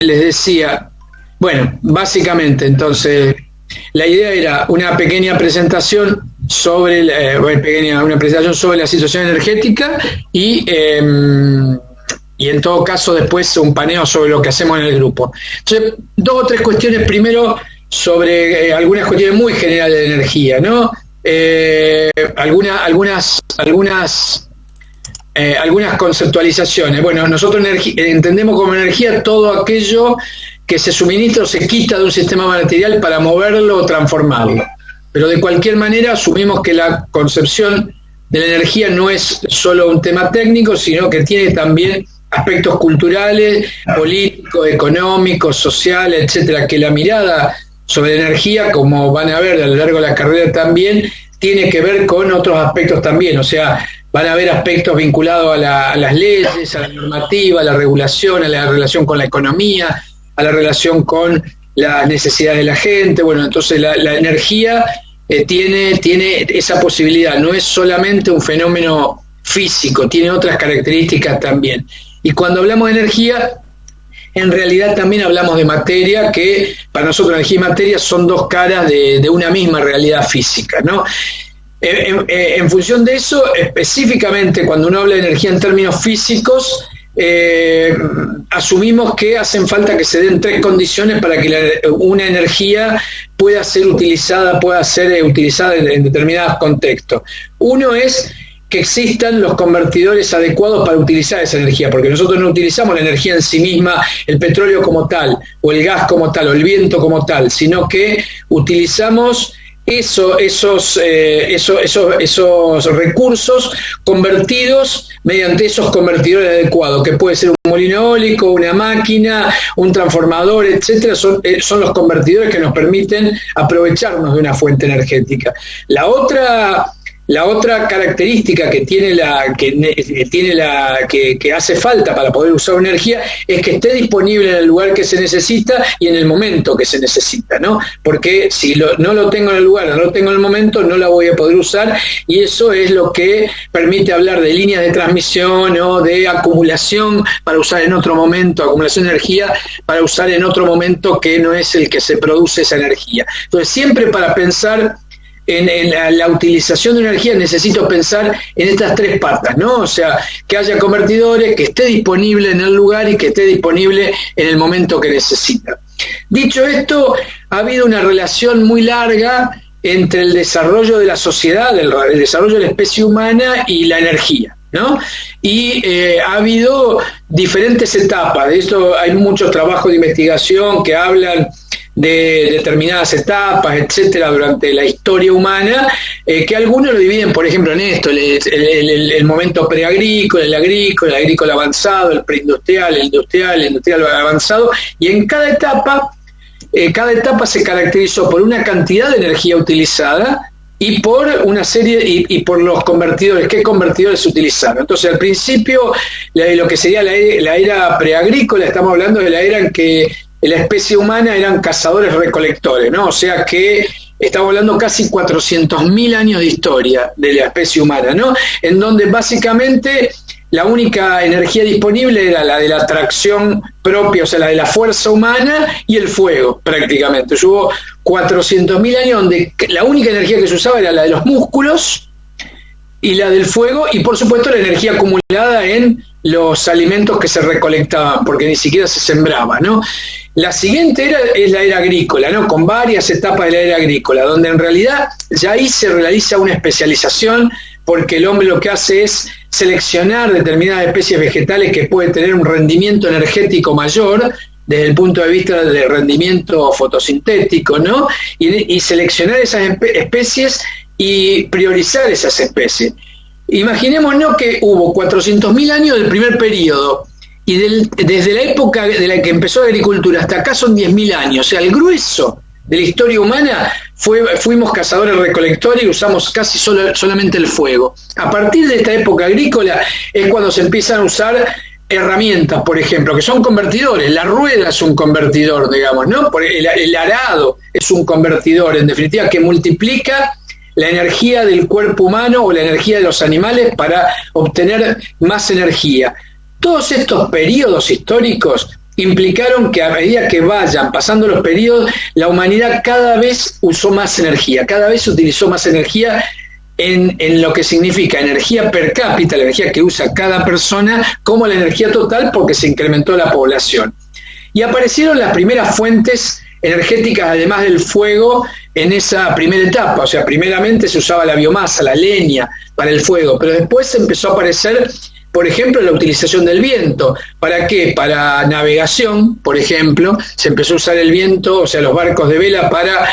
les decía, bueno, básicamente entonces la idea era una pequeña presentación sobre la situación energética y en todo caso después un paneo sobre lo que hacemos en el grupo. Entonces, 2 o 3 cuestiones primero sobre algunas cuestiones muy generales de energía, ¿no? Algunas conceptualizaciones. Bueno, nosotros entendemos como energía todo aquello que se suministra o se quita de un sistema material para moverlo o transformarlo. Pero de cualquier manera asumimos que la concepción de la energía no es solo un tema técnico, sino que tiene también aspectos culturales, políticos, económicos, sociales, etcétera, que la mirada sobre la energía, como van a ver a lo largo de la carrera también, tiene que ver con otros aspectos también, o sea, van a haber aspectos vinculados a las leyes, a la normativa, a la regulación, a la relación con la economía, a la relación con las necesidades de la gente. Bueno, entonces la energía tiene esa posibilidad, no es solamente un fenómeno físico, tiene otras características también. Y cuando hablamos de energía, en realidad también hablamos de materia, que para nosotros energía y materia son 2 caras de una misma realidad física, ¿no? En función de eso, específicamente cuando uno habla de energía en términos físicos, asumimos que hacen falta que se den 3 condiciones para que una energía pueda ser utilizada en determinados contextos. Uno es que existan los convertidores adecuados para utilizar esa energía, porque nosotros no utilizamos la energía en sí misma, el petróleo como tal, o el gas como tal, o el viento como tal, sino que utilizamos esos recursos convertidos mediante esos convertidores adecuados, que puede ser un molino eólico, una máquina, un transformador, etcétera. Son los convertidores que nos permiten aprovecharnos de una fuente energética. La otra característica que que hace falta para poder usar energía es que esté disponible en el lugar que se necesita y en el momento que se necesita, ¿no? Porque si no lo tengo en el lugar, no lo tengo en el momento, no la voy a poder usar, y eso es lo que permite hablar de líneas de transmisión o de acumulación para usar en otro momento, acumulación de energía para usar en otro momento que no es el que se produce esa energía. Entonces, siempre para pensar en la utilización de energía necesito pensar en estas 3 patas, ¿no? O sea, que haya convertidores, que esté disponible en el lugar y que esté disponible en el momento que necesita. Dicho esto, ha habido una relación muy larga entre el desarrollo de la sociedad, el desarrollo de la especie humana y la energía, ¿no? Y ha habido diferentes etapas. De esto hay muchos trabajos de investigación que hablan de determinadas etapas, etcétera, durante la historia humana, que algunos lo dividen, por ejemplo, en esto, el momento preagrícola, el agrícola avanzado, el preindustrial, el industrial avanzado, y en cada etapa se caracterizó por una cantidad de energía utilizada y por una serie, y por los convertidores, qué convertidores se utilizaron. Entonces, al principio, lo que sería la era preagrícola, estamos hablando de la era en que la especie humana eran cazadores-recolectores, ¿no? O sea que estamos hablando casi 400.000 años de historia de la especie humana, ¿no? En donde básicamente la única energía disponible era la de la tracción propia, o sea, la de la fuerza humana y el fuego, prácticamente. Hubo 400.000 años donde la única energía que se usaba era la de los músculos y la del fuego, y por supuesto la energía acumulada en los alimentos que se recolectaban, porque ni siquiera se sembraba, ¿no? La siguiente era es la era agrícola, ¿no? Con varias etapas de la era agrícola, donde en realidad ya ahí se realiza una especialización, porque el hombre lo que hace es seleccionar determinadas especies vegetales que pueden tener un rendimiento energético mayor desde el punto de vista del rendimiento fotosintético, ¿no? Y seleccionar esas especies y priorizar esas especies. Imaginémonos que hubo 400.000 años del primer periodo, y desde la época de la que empezó la agricultura hasta acá son 10.000 años. O sea, el grueso de la historia humana fuimos cazadores-recolectores y usamos casi solamente el fuego. A partir de esta época agrícola es cuando se empiezan a usar herramientas, por ejemplo, que son convertidores. La rueda es un convertidor, digamos, ¿no? El arado es un convertidor, en definitiva, que multiplica la energía del cuerpo humano o la energía de los animales para obtener más energía. Todos estos periodos históricos implicaron que a medida que vayan pasando los periodos, la humanidad cada vez usó más energía, cada vez utilizó más energía en lo que significa energía per cápita, la energía que usa cada persona, como la energía total, porque se incrementó la población. Y aparecieron las primeras fuentes energéticas, además del fuego, en esa primera etapa. O sea, primeramente se usaba la biomasa, la leña para el fuego, pero después empezó a aparecer, por ejemplo, la utilización del viento. ¿Para qué? Para navegación, por ejemplo, se empezó a usar el viento, o sea, los barcos de vela para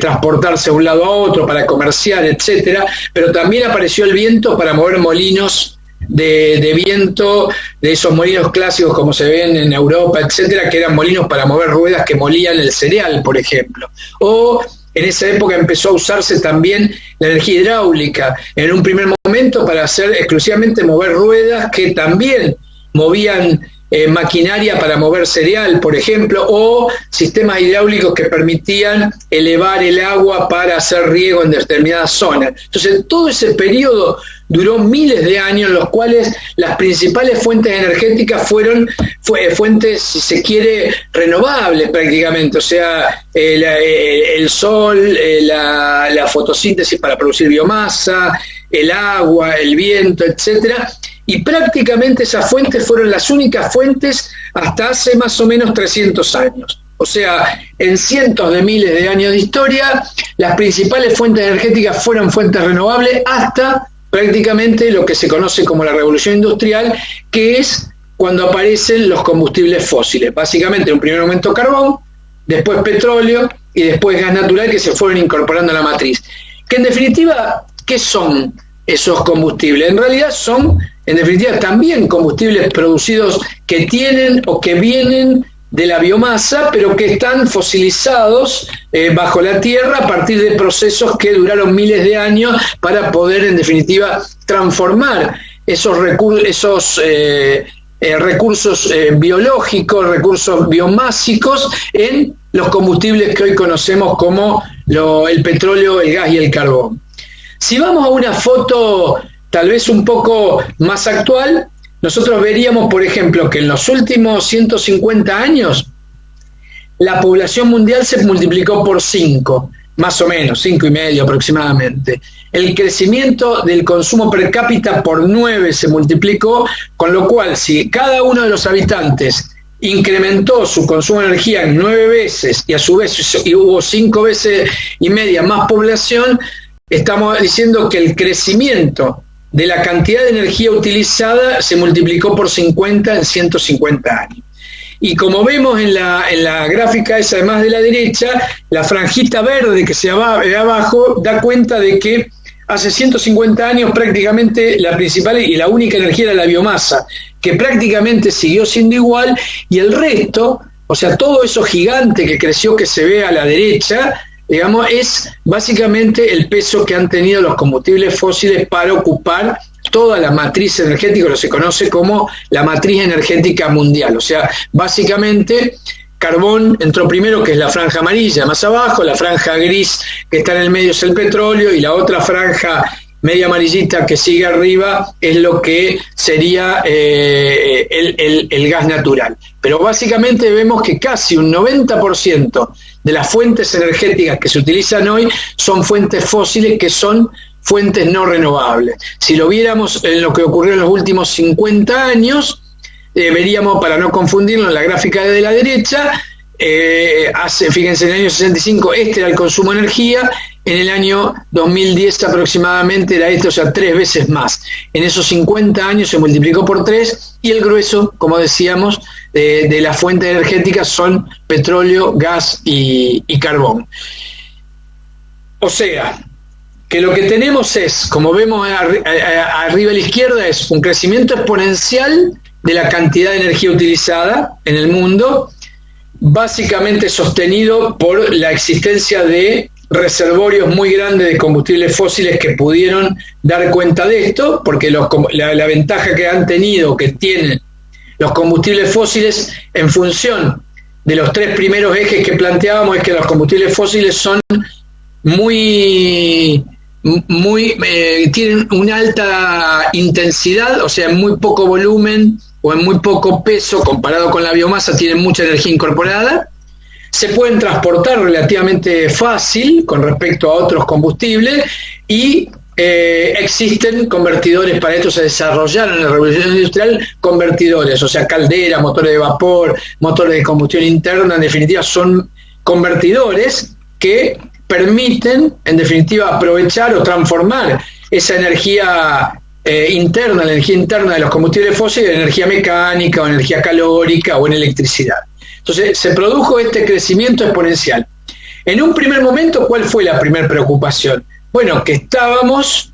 transportarse de un lado a otro, para comerciar, etcétera, pero también apareció el viento para mover molinos de viento, de esos molinos clásicos como se ven en Europa, etcétera, que eran molinos para mover ruedas que molían el cereal, por ejemplo. O en esa época empezó a usarse también la energía hidráulica, en un primer momento para hacer exclusivamente mover ruedas que también movían maquinaria para mover cereal, por ejemplo, o sistemas hidráulicos que permitían elevar el agua para hacer riego en determinadas zonas. Entonces, todo ese periodo duró miles de años, en los cuales las principales fuentes energéticas fueron fuentes, si se quiere, renovables prácticamente, o sea, el sol, la fotosíntesis para producir biomasa, el agua, el viento, etcétera. Y prácticamente esas fuentes fueron las únicas fuentes hasta hace más o menos 300 años. O sea, en cientos de miles de años de historia, las principales fuentes energéticas fueron fuentes renovables hasta prácticamente lo que se conoce como la revolución industrial, que es cuando aparecen los combustibles fósiles. Básicamente, en un primer momento carbón, después petróleo y después gas natural, que se fueron incorporando a la matriz. Que en definitiva, ¿qué son esos combustibles? En realidad son, en definitiva, también combustibles producidos que tienen o que vienen de la biomasa, pero que están fosilizados bajo la tierra a partir de procesos que duraron miles de años para poder, en definitiva, transformar esos recursos biológicos, recursos biomásicos, en los combustibles que hoy conocemos como el petróleo, el gas y el carbón. Si vamos a una foto tal vez un poco más actual, nosotros veríamos, por ejemplo, que en los últimos 150 años la población mundial se multiplicó por 5, más o menos, 5,5 aproximadamente. El crecimiento del consumo per cápita por 9 se multiplicó, con lo cual, si cada uno de los habitantes incrementó su consumo de energía en 9 veces y a su vez hubo 5,5 veces más población, estamos diciendo que el crecimiento de la cantidad de energía utilizada se multiplicó por 50 en 150 años. Y como vemos en la gráfica esa, además de la derecha, la franjita verde que se va abajo da cuenta de que hace 150 años prácticamente la principal y la única energía era la biomasa, que prácticamente siguió siendo igual, y el resto, o sea, todo eso gigante que creció que se ve a la derecha, digamos, es básicamente el peso que han tenido los combustibles fósiles para ocupar toda la matriz energética, lo que se conoce como la matriz energética mundial. O sea, básicamente carbón entró primero, que es la franja amarilla más abajo, la franja gris que está en el medio es el petróleo, y la otra franja media amarillita que sigue arriba es lo que sería el gas natural. Pero básicamente vemos que casi un 90% de las fuentes energéticas que se utilizan hoy son fuentes fósiles, que son fuentes no renovables. Si lo viéramos en lo que ocurrió en los últimos 50 años, veríamos, para no confundirlo, en la gráfica de la derecha, fíjense, en el año 65 este era el consumo de energía, en el año 2010 aproximadamente era o sea, 3 veces más. En esos 50 años se multiplicó por 3, y el grueso, como decíamos, de las fuentes energéticas son petróleo, gas y carbón. O sea, que lo que tenemos es, como vemos arriba a la izquierda, es un crecimiento exponencial de la cantidad de energía utilizada en el mundo, básicamente sostenido por la existencia de reservorios muy grandes de combustibles fósiles que pudieron dar cuenta de esto, porque la ventaja que han tenido, que tienen los combustibles fósiles en función de los 3 primeros ejes que planteábamos, es que los combustibles fósiles son tienen una alta intensidad, o sea, muy poco volumen o en muy poco peso comparado con la biomasa, tienen mucha energía incorporada, se pueden transportar relativamente fácil con respecto a otros combustibles y existen convertidores para esto. Se desarrollaron en la revolución industrial convertidores, o sea, calderas, motores de vapor, motores de combustión interna, en definitiva son convertidores que permiten, en definitiva, aprovechar o transformar esa energía interna, la energía interna de los combustibles fósiles en energía mecánica o energía calórica o en electricidad. Entonces se produjo este crecimiento exponencial. En un primer momento, ¿cuál fue la primera preocupación? Bueno, que estábamos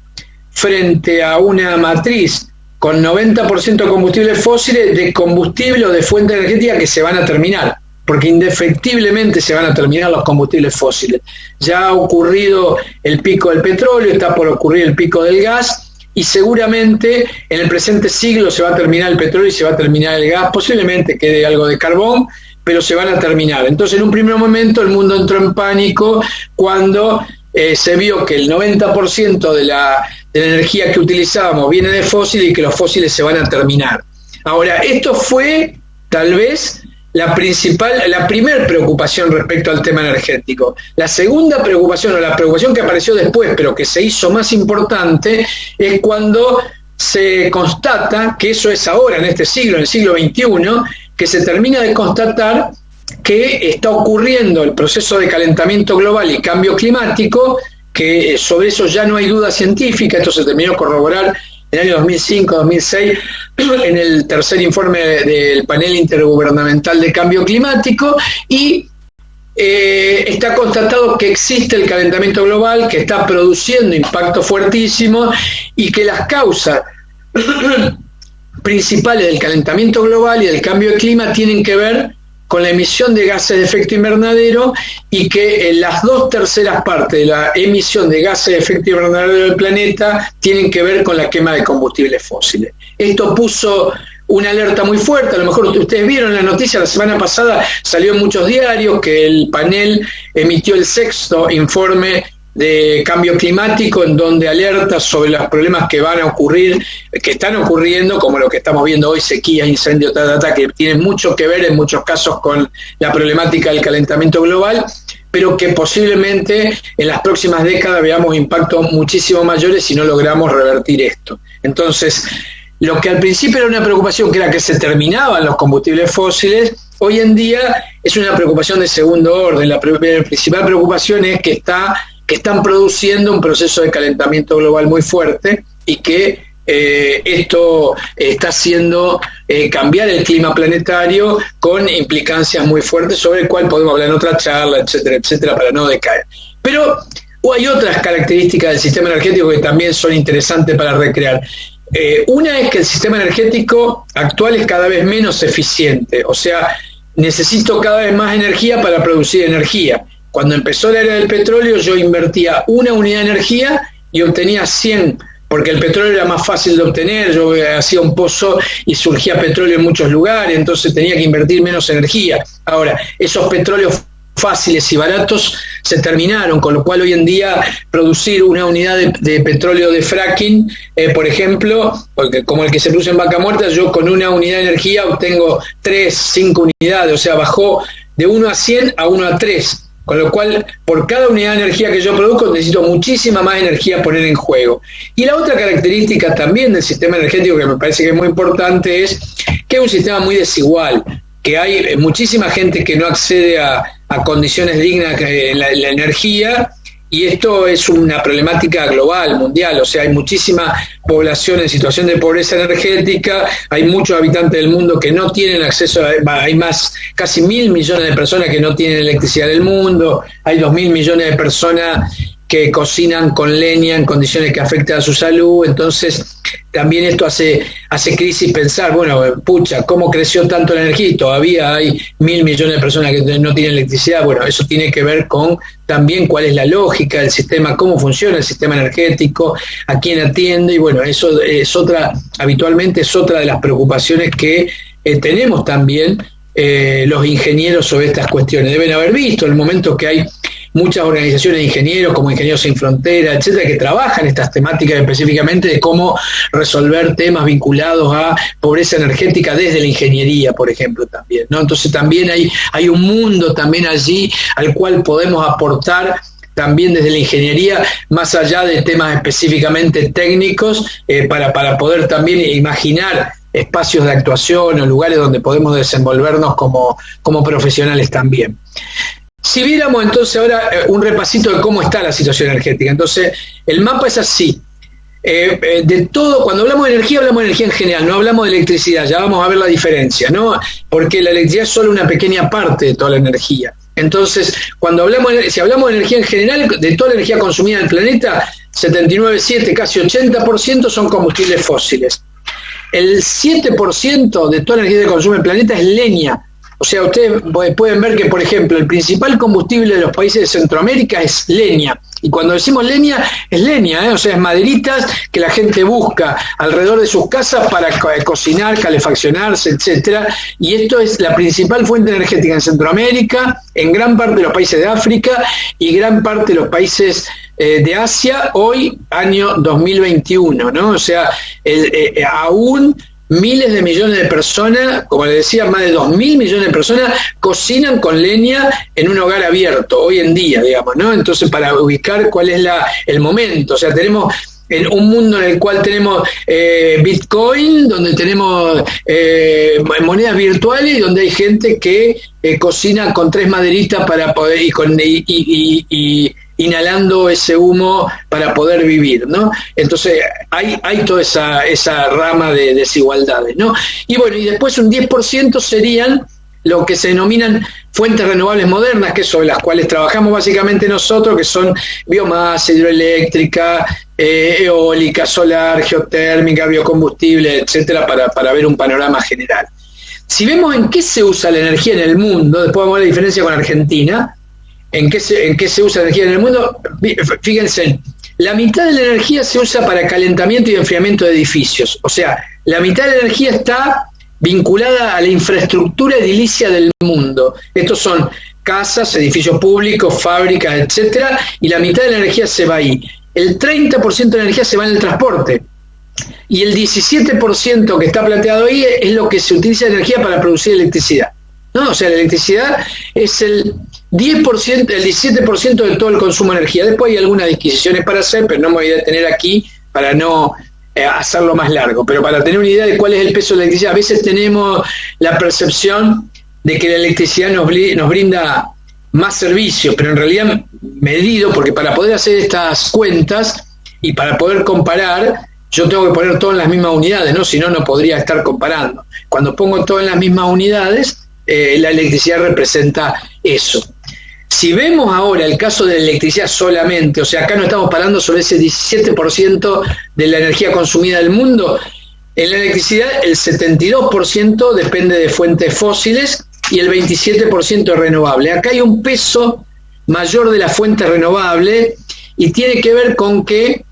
frente a una matriz con 90% de combustibles fósiles, de combustible o de fuente energética que se van a terminar, porque indefectiblemente se van a terminar los combustibles fósiles. Ya ha ocurrido el pico del petróleo, está por ocurrir el pico del gas, y seguramente en el presente siglo se va a terminar el petróleo y se va a terminar el gas, posiblemente quede algo de carbón, pero se van a terminar. Entonces, en un primer momento el mundo entró en pánico cuando se vio que el 90% de la energía que utilizábamos viene de fósiles y que los fósiles se van a terminar. Ahora, esto fue tal vez la primera preocupación respecto al tema energético. La segunda preocupación, o la preocupación que apareció después, pero que se hizo más importante, es cuando se constata, que eso es ahora, en este siglo, en el siglo XXI, que se termina de constatar que está ocurriendo el proceso de calentamiento global y cambio climático, que sobre eso ya no hay duda científica. Esto se terminó de corroborar en el año 2005-2006 en el tercer informe del panel intergubernamental de cambio climático, y está constatado que existe el calentamiento global, que está produciendo impactos fuertísimos y que las causas principales del calentamiento global y del cambio de clima tienen que ver con la emisión de gases de efecto invernadero, y que las 2/3 partes de la emisión de gases de efecto invernadero del planeta tienen que ver con la quema de combustibles fósiles. Esto puso una alerta muy fuerte. A lo mejor ustedes vieron la noticia, la semana pasada salió en muchos diarios que el panel emitió el 6º informe de cambio climático, en donde alerta sobre los problemas que van a ocurrir, que están ocurriendo, como lo que estamos viendo hoy, sequías, incendios, que tienen mucho que ver en muchos casos con la problemática del calentamiento global, pero que posiblemente en las próximas décadas veamos impactos muchísimo mayores si no logramos revertir esto. Entonces, lo que al principio era una preocupación, que era que se terminaban los combustibles fósiles, hoy en día es una preocupación de segundo orden. La principal preocupación es que están produciendo un proceso de calentamiento global muy fuerte, y que esto está haciendo cambiar el clima planetario con implicancias muy fuertes, sobre el cual podemos hablar en otra charla, etcétera, etcétera, para no decaer. Pero hay otras características del sistema energético que también son interesantes para recrear. Una es que el sistema energético actual es cada vez menos eficiente, o sea, necesito cada vez más energía para producir energía. Cuando empezó la era del petróleo, yo invertía una unidad de energía y obtenía 100, porque el petróleo era más fácil de obtener. Yo hacía un pozo y surgía petróleo en muchos lugares, entonces tenía que invertir menos energía. Ahora, esos petróleos fáciles y baratos se terminaron, con lo cual hoy en día producir una unidad de petróleo de fracking, por ejemplo, porque como el que se produce en Vaca Muerta, yo con una unidad de energía obtengo 3, 5 unidades, o sea, bajó de 1 a 100 a 1 a 3. Con lo cual, por cada unidad de energía que yo produzco, necesito muchísima más energía poner en juego. Y la otra característica también del sistema energético, que me parece que es muy importante, es que es un sistema muy desigual, que hay muchísima gente que no accede a condiciones dignas en la energía, y esto es una problemática global, mundial. O sea, hay muchísima población en situación de pobreza energética, hay muchos habitantes del mundo que no tienen acceso hay casi 1.000 millones de personas que no tienen electricidad del mundo, hay 2.000 millones de personas que cocinan con leña en condiciones que afectan a su salud. Entonces, también esto hace crisis pensar, bueno, pucha, ¿cómo creció tanto la energía? Y todavía hay 1.000 millones de personas que no tienen electricidad. Bueno, eso tiene que ver con también cuál es la lógica del sistema, cómo funciona el sistema energético, a quién atiende, y bueno, eso es habitualmente es otra de las preocupaciones que tenemos también los ingenieros sobre estas cuestiones. Deben haber visto el momento que hay muchas organizaciones de ingenieros, como Ingenieros Sin Fronteras, etcétera, que trabajan estas temáticas específicamente de cómo resolver temas vinculados a pobreza energética desde la ingeniería, por ejemplo, también, ¿no? Entonces también hay un mundo también allí al cual podemos aportar también desde la ingeniería, más allá de temas específicamente técnicos, para poder también imaginar espacios de actuación o lugares donde podemos desenvolvernos como profesionales también. Si viéramos entonces ahora un repasito de cómo está la situación energética, entonces el mapa es así. De todo, cuando hablamos de energía en general, no hablamos de electricidad, ya vamos a ver la diferencia, ¿no? Porque la electricidad es solo una pequeña parte de toda la energía. Entonces, si hablamos de energía en general, de toda la energía consumida en el planeta, 79,7, casi 80% son combustibles fósiles. El 7% de toda la energía que consume el planeta es leña. O sea, ustedes pueden ver que, por ejemplo, el principal combustible de los países de Centroamérica es leña. Y cuando decimos leña, es leña, o sea, es maderitas que la gente busca alrededor de sus casas para cocinar, calefaccionarse, etcétera. Y esto es la principal fuente energética en Centroamérica, en gran parte de los países de África y gran parte de los países de Asia, hoy, año 2021, ¿no? O sea, aún miles de millones de personas, como les decía, más de 2.000 millones de personas cocinan con leña en un hogar abierto, hoy en día, digamos, ¿no? Entonces, para ubicar cuál es el momento, o sea, tenemos en un mundo en el cual tenemos Bitcoin, donde tenemos monedas virtuales y donde hay gente que cocina con 3 maderitas para poder y inhalando ese humo para poder vivir, ¿no? Entonces hay toda esa rama de desigualdades, ¿no? Y bueno, y después un 10% serían lo que se denominan fuentes renovables modernas, que sobre las cuales trabajamos básicamente nosotros, que son biomasa, hidroeléctrica, eólica, solar, geotérmica, biocombustible, etcétera, para ver un panorama general. Si vemos en qué se usa la energía en el mundo, después vamos a ver la diferencia con Argentina, en qué se usa la energía en el mundo, fíjense, la mitad de la energía se usa para calentamiento y enfriamiento de edificios, o sea, la mitad de la energía está vinculada a la infraestructura edilicia del mundo. Estos son casas, edificios públicos, fábricas, etcétera, y la mitad de la energía se va ahí. El 30% de la energía se va en el transporte, y el 17% que está planteado ahí es lo que se utiliza de energía para producir electricidad, ¿no? O sea, la electricidad es el 10%, el 17% de todo el consumo de energía. Después hay algunas disquisiciones para hacer, pero no me voy a detener aquí para no hacerlo más largo, pero para tener una idea de cuál es el peso de la electricidad. A veces tenemos la percepción de que la electricidad nos brinda más servicios, pero en realidad medido, porque para poder hacer estas cuentas y para poder comparar, yo tengo que poner todo en las mismas unidades, ¿no? Si no, no podría estar comparando. Cuando pongo todo en las mismas unidades, la electricidad representa eso. Si vemos ahora el caso de la electricidad solamente, o sea, acá no estamos parando sobre ese 17% de la energía consumida del mundo, en la electricidad el 72% depende de fuentes fósiles y el 27% es renovable. Acá hay un peso mayor de la fuente renovable y tiene que ver con que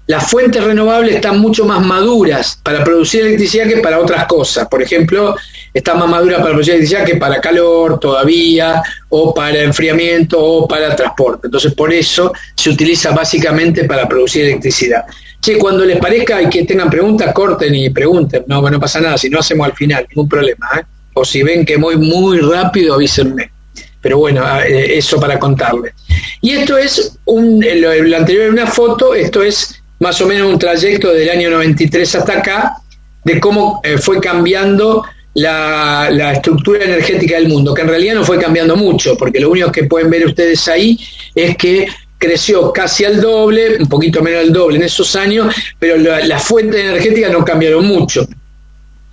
las fuentes renovables están mucho más maduras para producir electricidad que para otras cosas. Por ejemplo, está más madura para producir electricidad que para calor todavía, o para enfriamiento, o para transporte. Entonces, por eso se utiliza básicamente para producir electricidad. Che, cuando les parezca y que tengan preguntas, corten y pregunten. No pasa nada, si no hacemos al final, ningún problema, ¿eh? O si ven que voy muy rápido, avísenme. Pero bueno, eso para contarles. Y esto es, lo anterior era una foto, esto es más o menos un trayecto del año 93 hasta acá, de cómo fue cambiando la estructura energética del mundo, que en realidad no fue cambiando mucho, porque lo único que pueden ver ustedes ahí es que creció casi al doble, un poquito menos del doble en esos años, pero las fuentes energéticas no cambiaron mucho.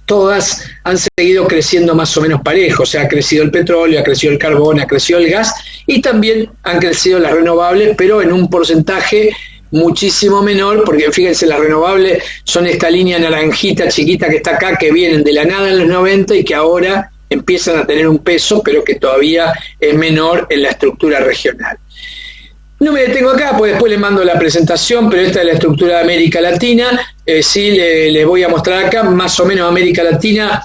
Todas han seguido creciendo más o menos parejo, o sea, ha crecido el petróleo, ha crecido el carbón, ha crecido el gas, y también han crecido las renovables, pero en un porcentaje muchísimo menor, porque fíjense, las renovables son esta línea naranjita chiquita que está acá, que vienen de la nada en los 90 y que ahora empiezan a tener un peso, pero que todavía es menor en la estructura regional. No me detengo acá, pues después les mando la presentación, pero esta es la estructura de América Latina. Sí, les voy a mostrar acá, más o menos América Latina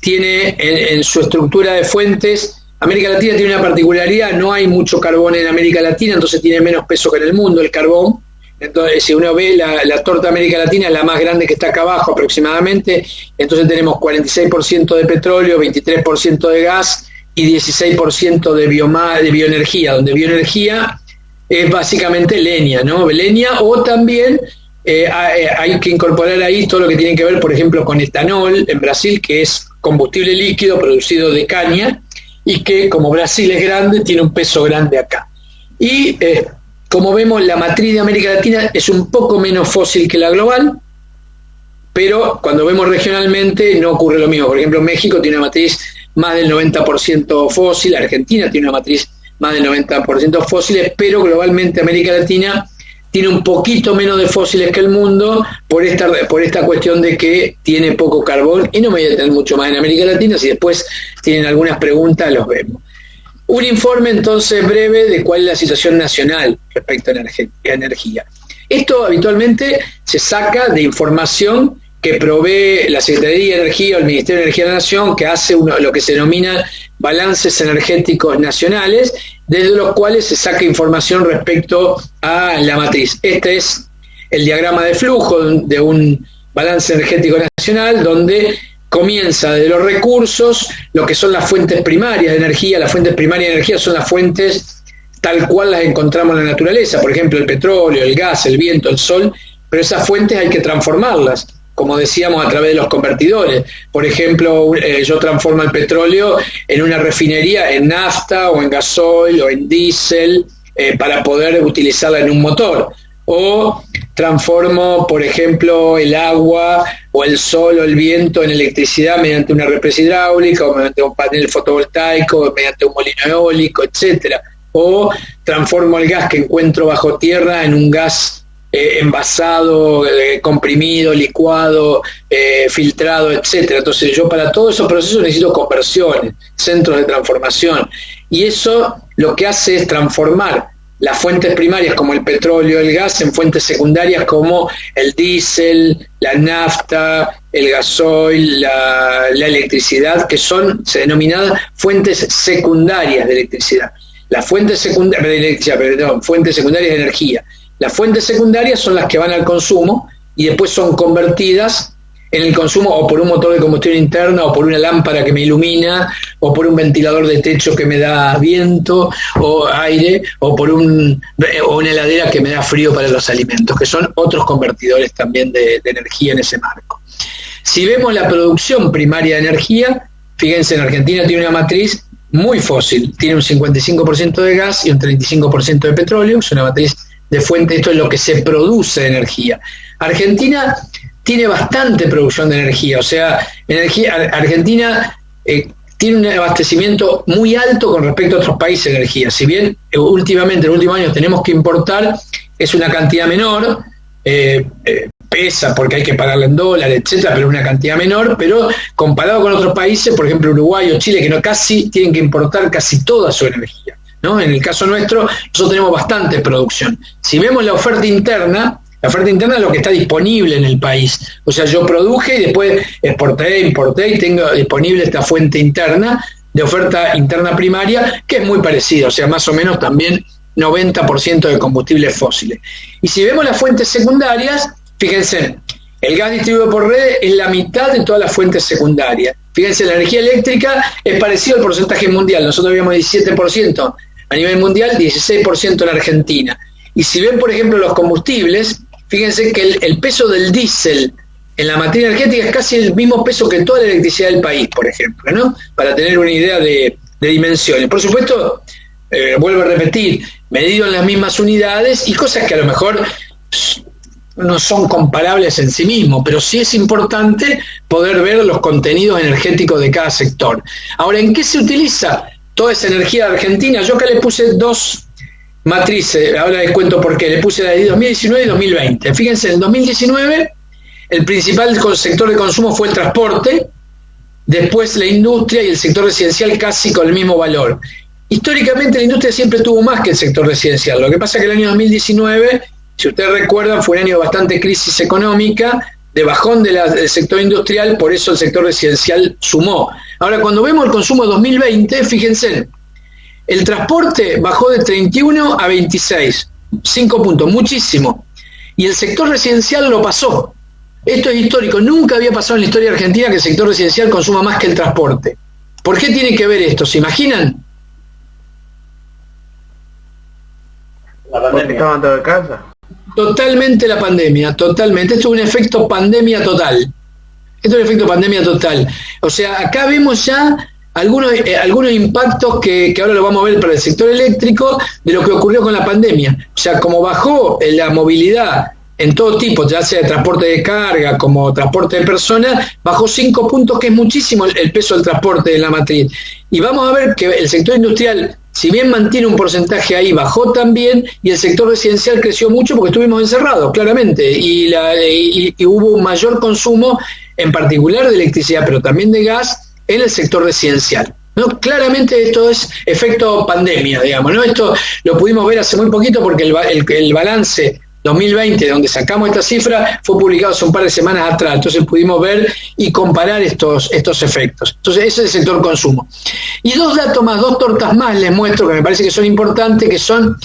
tiene en su estructura de fuentes América Latina tiene una particularidad, no hay mucho carbón en América Latina, entonces tiene menos peso que en el mundo el carbón. Entonces, si uno ve la torta de América Latina, es la más grande que está acá abajo aproximadamente, entonces tenemos 46% de petróleo, 23% de gas y 16% de bioenergía, donde bioenergía es básicamente leña, ¿no? Leña, o también hay que incorporar ahí todo lo que tiene que ver, por ejemplo, con etanol en Brasil, que es combustible líquido producido de caña, y que, como Brasil es grande, tiene un peso grande acá. Y como vemos, la matriz de América Latina es un poco menos fósil que la global, pero cuando vemos regionalmente no ocurre lo mismo. Por ejemplo, México tiene una matriz más del 90% fósil, Argentina tiene una matriz más del 90% fósiles, pero globalmente América Latina tiene un poquito menos de fósiles que el mundo por esta cuestión de que tiene poco carbón, y no me voy a detener mucho más en América Latina. Si después tienen algunas preguntas, los vemos. Un informe entonces breve de cuál es la situación nacional respecto a energía. Esto habitualmente se saca de información que provee la Secretaría de Energía o el Ministerio de Energía de la Nación, que hace lo que se denomina balances energéticos nacionales, desde los cuales se saca información respecto a la matriz. Este es el diagrama de flujo de un balance energético nacional, donde comienza desde los recursos, lo que son las fuentes primarias de energía. Las fuentes primarias de energía son las fuentes tal cual las encontramos en la naturaleza, por ejemplo, el petróleo, el gas, el viento, el sol, pero esas fuentes hay que transformarlas, como decíamos, a través de los convertidores. Por ejemplo, yo transformo el petróleo en una refinería en nafta o en gasoil o en diésel para poder utilizarla en un motor. O transformo, por ejemplo, el agua o el sol o el viento en electricidad mediante una represa hidráulica o mediante un panel fotovoltaico o mediante un molino eólico, etcétera. O transformo el gas que encuentro bajo tierra en un gas envasado, comprimido, licuado, filtrado, etcétera. Entonces yo para todos esos procesos necesito conversiones, centros de transformación, y eso lo que hace es transformar las fuentes primarias como el petróleo, el gas, en fuentes secundarias como el diésel, la nafta, el gasoil, la electricidad, que son denominadas fuentes secundarias de electricidad. Las fuentes fuentes secundarias de energía. Las fuentes secundarias son las que van al consumo y después son convertidas en el consumo o por un motor de combustión interna, o por una lámpara que me ilumina, o por un ventilador de techo que me da viento o aire, o por una heladera que me da frío para los alimentos, que son otros convertidores también de energía en ese marco. Si vemos la producción primaria de energía, fíjense, en Argentina tiene una matriz muy fósil, tiene un 55% de gas y un 35% de petróleo, es una matriz de fuente. Esto es lo que se produce de energía. Argentina tiene bastante producción de energía, o sea, Argentina tiene un abastecimiento muy alto con respecto a otros países de energía. Si bien últimamente, en los últimos años, tenemos que importar, es una cantidad menor, pesa porque hay que pagarla en dólares, etcétera, pero es una cantidad menor, pero comparado con otros países, por ejemplo Uruguay o Chile, que no casi tienen que importar casi toda su energía, ¿no? En el caso nuestro, nosotros tenemos bastante producción. Si vemos la oferta interna es lo que está disponible en el país. O sea, yo produje y después exporté, importé y tengo disponible esta fuente interna, de oferta interna primaria, que es muy parecida, o sea, más o menos también 90% de combustibles fósiles. Y si vemos las fuentes secundarias, fíjense, el gas distribuido por redes es la mitad de todas las fuentes secundarias. Fíjense, la energía eléctrica es parecido al porcentaje mundial. Nosotros habíamos 17% a nivel mundial, 16% en Argentina. Y si ven, por ejemplo, los combustibles, fíjense que el peso del diésel en la materia energética es casi el mismo peso que toda la electricidad del país, por ejemplo, ¿no? Para tener una idea de dimensiones. Por supuesto, vuelvo a repetir, medido en las mismas unidades y cosas que a lo mejor no son comparables en sí mismos, pero sí es importante poder ver los contenidos energéticos de cada sector. Ahora, ¿en qué se utiliza toda esa energía de Argentina? Yo acá le puse dos matrices, ahora les cuento por qué, le puse la de 2019 y 2020. Fíjense, en el 2019 el principal sector de consumo fue el transporte, después la industria y el sector residencial casi con el mismo valor. Históricamente la industria siempre tuvo más que el sector residencial. Lo que pasa es que el año 2019, si ustedes recuerdan, fue un año de bastante crisis económica, de bajón del sector industrial, por eso el sector residencial sumó. Ahora, cuando vemos el consumo de 2020, fíjense, el transporte bajó de 31 a 26, 5 puntos, muchísimo. Y el sector residencial lo pasó. Esto es histórico, nunca había pasado en la historia argentina que el sector residencial consuma más que el transporte. ¿Por qué tiene que ver esto? ¿Se imaginan? La pandemia. Porque estaban todos en casa. Totalmente la pandemia, totalmente. Esto es un efecto pandemia total. Esto es un efecto pandemia total. O sea, acá vemos ya algunos impactos que ahora lo vamos a ver para el sector eléctrico de lo que ocurrió con la pandemia. O sea, como bajó la movilidad en todo tipo, ya sea de transporte de carga como transporte de personas, bajó 5 puntos, que es muchísimo el peso del transporte en la matriz. Y vamos a ver que el sector industrial, si bien mantiene un porcentaje ahí, bajó también, y el sector residencial creció mucho porque estuvimos encerrados, claramente, y hubo un mayor consumo, en particular de electricidad, pero también de gas, en el sector residencial. ¿No? Claramente esto es efecto pandemia, digamos, ¿no? Esto lo pudimos ver hace muy poquito porque el balance 2020, donde sacamos esta cifra, fue publicado hace un par de semanas atrás, entonces pudimos ver y comparar estos efectos. Entonces ese es el sector consumo. Y dos datos más, 2 tortas más les muestro que me parece que son importantes, que son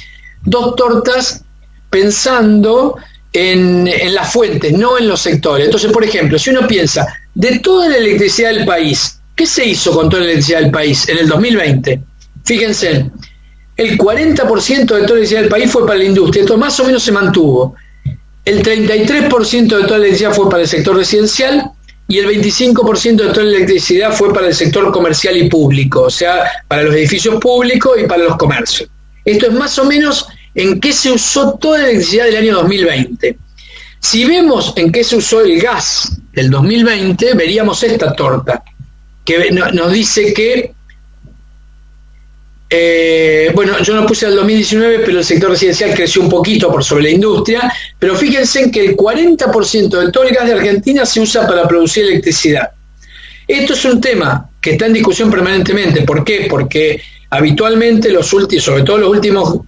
2 tortas pensando en las fuentes, no en los sectores. Entonces, por ejemplo, si uno piensa, de toda la electricidad del país, ¿qué se hizo con toda la electricidad del país en el 2020? Fíjense, el 40% de toda la electricidad del país fue para la industria, esto más o menos se mantuvo. El 33% de toda la electricidad fue para el sector residencial y el 25% de toda la electricidad fue para el sector comercial y público, o sea, para los edificios públicos y para los comercios. Esto es más o menos en qué se usó toda la electricidad del año 2020. Si vemos en qué se usó el gas del 2020, veríamos esta torta, que nos dice que bueno, yo no puse el 2019, pero el sector residencial creció un poquito por sobre la industria, pero fíjense en que el 40% de todo el gas de Argentina se usa para producir electricidad. Esto es un tema que está en discusión permanentemente. ¿Por qué? Porque habitualmente sobre todo los últimos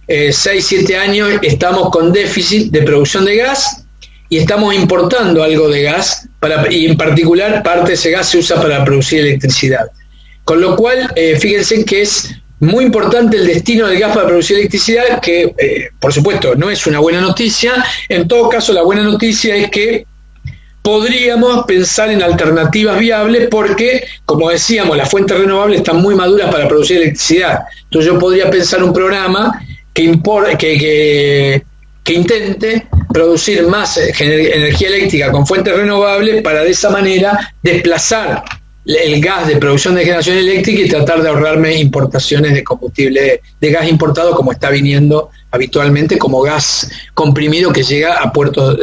6-7 años, estamos con déficit de producción de gas y estamos importando algo de gas, y en particular parte de ese gas se usa para producir electricidad. Con lo cual, fíjense que es muy importante el destino del gas para producir electricidad, que por supuesto no es una buena noticia. En todo caso, la buena noticia es que podríamos pensar en alternativas viables porque, como decíamos, las fuentes renovables están muy maduras para producir electricidad. Entonces yo podría pensar un programa que intente producir más energía eléctrica con fuentes renovables para de esa manera desplazar el gas de producción de generación eléctrica y tratar de ahorrarme importaciones de combustible, de gas importado, como está viniendo habitualmente como gas comprimido que llega a puertos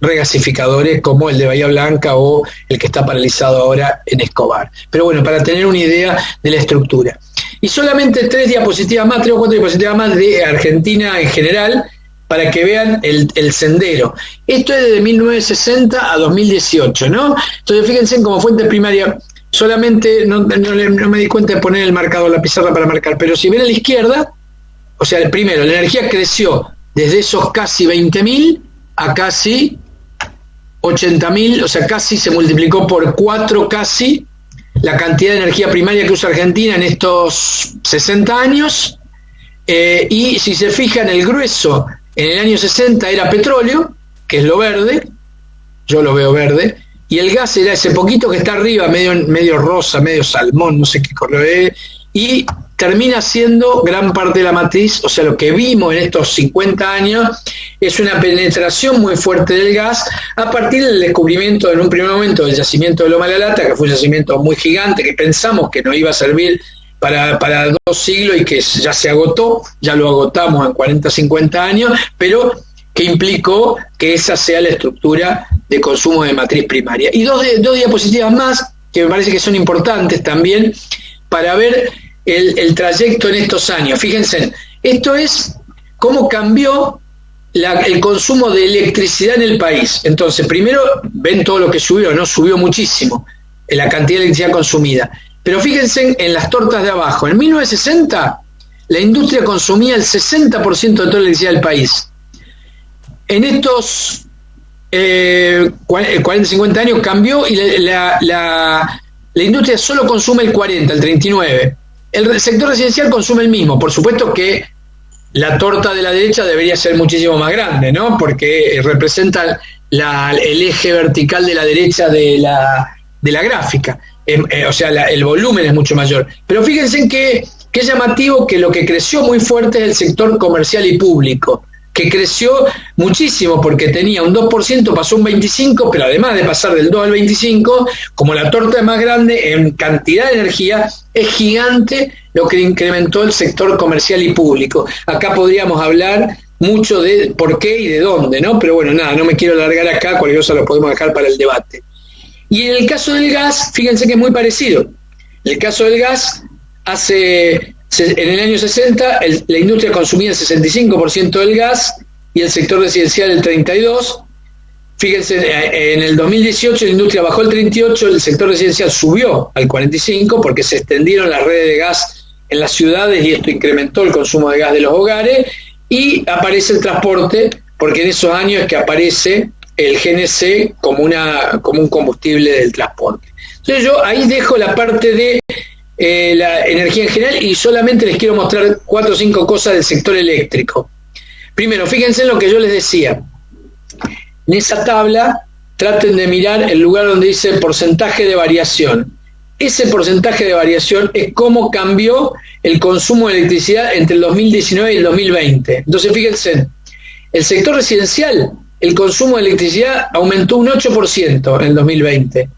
regasificadores como el de Bahía Blanca o el que está paralizado ahora en Escobar. Pero bueno, para tener una idea de la estructura. Y solamente 3 o 4 diapositivas más de Argentina en general, para que vean el sendero. Esto es desde 1960 a 2018, ¿no? Entonces fíjense como fuente primaria, solamente no me di cuenta de poner el marcador, la pizarra para marcar, pero si ven a la izquierda, o sea, el primero, la energía creció desde esos casi 20.000 a casi 80.000, o sea, casi se multiplicó por 4 casi la cantidad de energía primaria que usa Argentina en estos 60 años, y si se fijan, el grueso en el año 60 era petróleo, que es lo verde, yo lo veo verde, y el gas era ese poquito que está arriba, medio rosa, medio salmón, no sé qué color es, y termina siendo gran parte de la matriz. O sea, lo que vimos en estos 50 años es una penetración muy fuerte del gas a partir del descubrimiento en un primer momento del yacimiento de Loma de la Lata, que fue un yacimiento muy gigante que pensamos que nos iba a servir para 2 siglos y que ya se agotó, ya lo agotamos en 40, 50 años, pero que implicó que esa sea la estructura de consumo de matriz primaria. Y dos diapositivas más, que me parece que son importantes también, para ver el trayecto en estos años. Fíjense, esto es cómo cambió el consumo de electricidad en el país. Entonces, primero, ven todo lo que subió, ¿no? Subió muchísimo la cantidad de electricidad consumida. Pero fíjense en las tortas de abajo. En 1960, la industria consumía el 60% de toda la electricidad del país. En estos 40, 50 años cambió y la la industria solo consume el 40, el 39. El sector residencial consume el mismo. Por supuesto que la torta de la derecha debería ser muchísimo más grande, ¿no? Porque representa el eje vertical de la derecha de la gráfica. O sea, el volumen es mucho mayor. Pero fíjense en que es llamativo que lo que creció muy fuerte es el sector comercial y público, que creció muchísimo porque tenía un 2%, pasó un 25%, pero además de pasar del 2 al 25%, como la torta es más grande en cantidad de energía, es gigante lo que incrementó el sector comercial y público. Acá podríamos hablar mucho de por qué y de dónde, ¿no? Pero bueno, nada, no me quiero alargar acá, cualquier cosa lo podemos dejar para el debate. Y en el caso del gas, fíjense que es muy parecido. En el caso del gas, en el año 60, la industria consumía el 65% del gas y el sector residencial el 32%. Fíjense, en el 2018 la industria bajó el 38%, el sector residencial subió al 45% porque se extendieron las redes de gas en las ciudades y esto incrementó el consumo de gas de los hogares, y aparece el transporte, porque en esos años es que aparece el GNC como un combustible del transporte. Entonces yo ahí dejo la parte de la energía en general y solamente les quiero mostrar 4 o 5 cosas del sector eléctrico. Primero, fíjense en lo que yo les decía. En esa tabla traten de mirar el lugar donde dice porcentaje de variación. Ese porcentaje de variación es cómo cambió el consumo de electricidad entre el 2019 y el 2020. Entonces fíjense, el sector residencial, el consumo de electricidad aumentó un 8% en el 2020.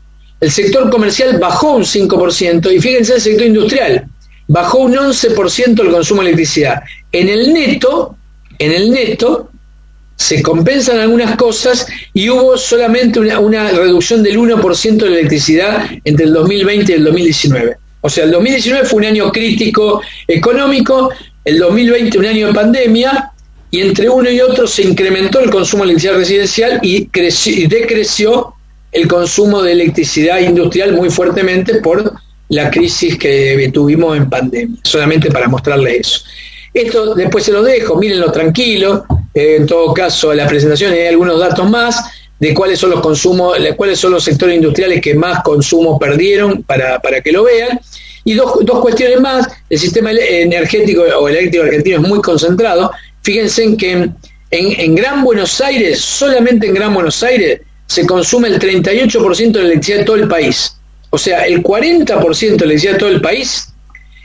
El sector comercial bajó un 5%, y fíjense el sector industrial, bajó un 11% el consumo de electricidad. En el neto, se compensan algunas cosas y hubo solamente una reducción del 1% de la electricidad entre el 2020 y el 2019. O sea, el 2019 fue un año crítico económico, el 2020 un año de pandemia, y entre uno y otro se incrementó el consumo de electricidad residencial y decreció el consumo de electricidad industrial muy fuertemente por la crisis que tuvimos en pandemia, solamente para mostrarles eso. Esto después se lo dejo, mírenlo tranquilo, en todo caso en la presentación hay algunos datos más de cuáles son los consumos, cuáles son los sectores industriales que más consumo perdieron para que lo vean. Y dos cuestiones más. El sistema energético o eléctrico argentino es muy concentrado. Fíjense en que en Gran Buenos Aires, solamente en Gran Buenos Aires, se consume el 38% de la electricidad de todo el país. O sea, el 40% de la electricidad de todo el país